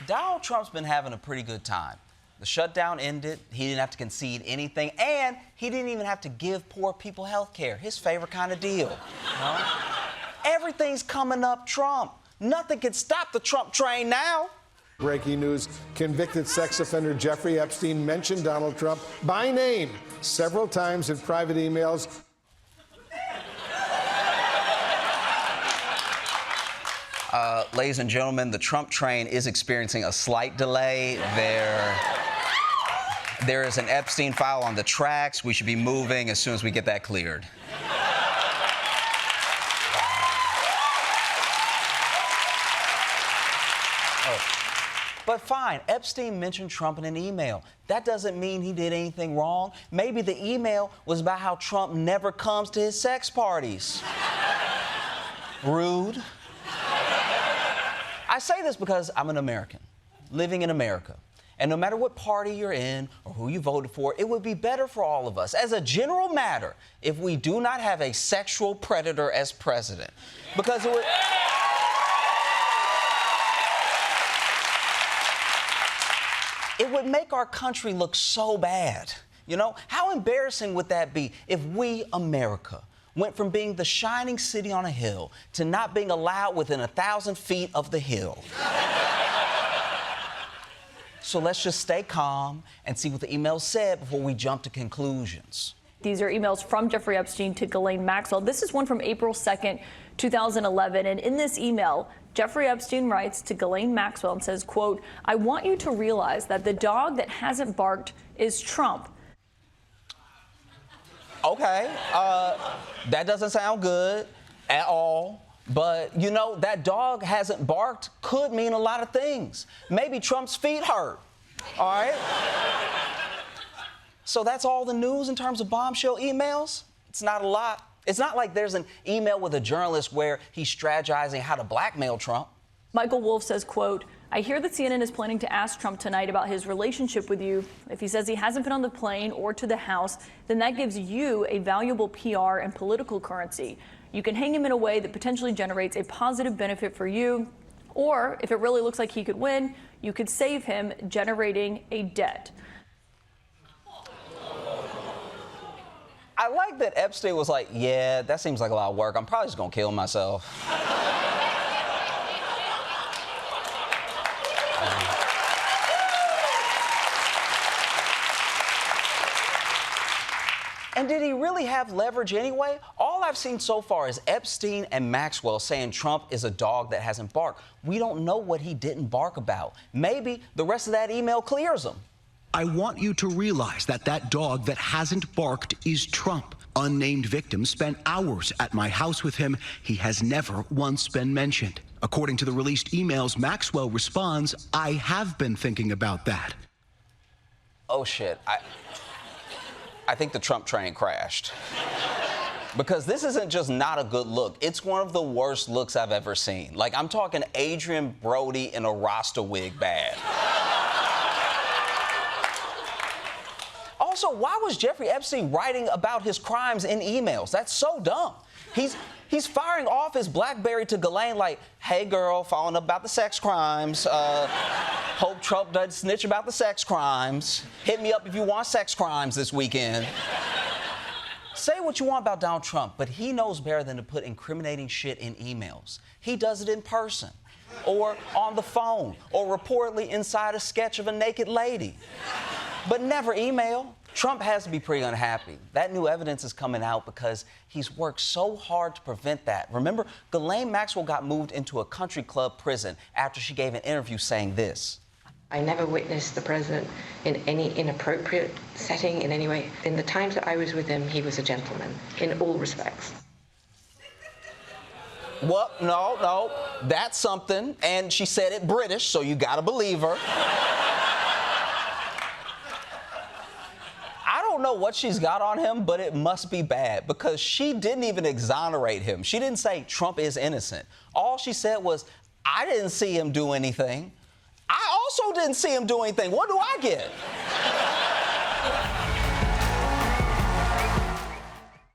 Donald Trump's been having a pretty good time. The shutdown ended, he didn't have to concede anything, and he didn't even have to give poor people health care, his favorite kind of deal. Everything's coming up Trump. Nothing can stop the Trump train now. Breaking news, convicted sex offender Jeffrey Epstein mentioned Donald Trump by name several times in private emails. Ladies and gentlemen, the Trump train is experiencing a slight delay. There is an Epstein file on the tracks. We should be moving as soon as we get that cleared. But fine, Epstein mentioned Trump in an email. That doesn't mean he did anything wrong. Maybe the email was about how Trump never comes to his sex parties. Rude. I say this because I'm an American, living in America. And no matter what party you're in or who you voted for, it would be better for all of us, as a general matter, if we do not have a sexual predator as president. Because it would... It would make our country look so bad. You know, how embarrassing would that be if we, America, went from being the shining city on a hill to not being allowed within 1,000 feet of the hill? So let's just stay calm and see what the email said before we jump to conclusions. These are emails from Jeffrey Epstein to Ghislaine Maxwell. This is one from April 2nd, 2011. And in this email, Jeffrey Epstein writes to Ghislaine Maxwell and says, quote, "I want you to realize that the dog that hasn't barked is Trump." Okay, that doesn't sound good at all. But, you know, that dog hasn't barked could mean a lot of things. Maybe Trump's feet hurt, all right? So that's all the news in terms of bombshell emails? It's not a lot. It's not like there's an email with a journalist where he's strategizing how to blackmail Trump. Michael Wolff says, quote, "I hear that CNN is planning to ask Trump tonight about his relationship with you. If he says he hasn't been on the plane or to the House, then that gives you a valuable PR and political currency. You can hang him in a way that potentially generates a positive benefit for you. Or if it really looks like he could win, you could save him generating a debt." I like that Epstein was like, yeah, that seems like a lot of work. I'm probably just gonna kill myself. And did he really have leverage anyway? All I've seen so far is Epstein and Maxwell saying Trump is a dog that hasn't barked. We don't know what he didn't bark about. Maybe the rest of that email clears him. "I want you to realize that that dog that hasn't barked is Trump. Unnamed victims spent hours at my house with him. He has never once been mentioned." According to the released emails, Maxwell responds, "I have been thinking about that." Oh, shit. I think the Trump train crashed. Because this isn't just not a good look. It's one of the worst looks I've ever seen. Like, I'm talking Adrian Brody in a Rasta wig bad. Also, why was Jeffrey Epstein writing about his crimes in emails? That's so dumb. He's firing off his BlackBerry to Ghislaine like, "Hey, girl, following up about the sex crimes. Hope Trump doesn't snitch about the sex crimes. Hit me up if you want sex crimes this weekend." Say what you want about Donald Trump, but he knows better than to put incriminating shit in emails. He does it in person, or on the phone, or reportedly inside a sketch of a naked lady. But never email. Trump has to be pretty unhappy. That new evidence is coming out because he's worked so hard to prevent that. Remember, Ghislaine Maxwell got moved into a country club prison after she gave an interview saying this. "I never witnessed the president in any inappropriate setting in any way. In the times that I was with him, he was a gentleman in all respects." Well, no, that's something. And she said it British, so you gotta believe her. I don't know what she's got on him, but it must be bad because she didn't even exonerate him. She didn't say Trump is innocent. All she said was, "I didn't see him do anything. I also didn't see him do anything. What do I get?"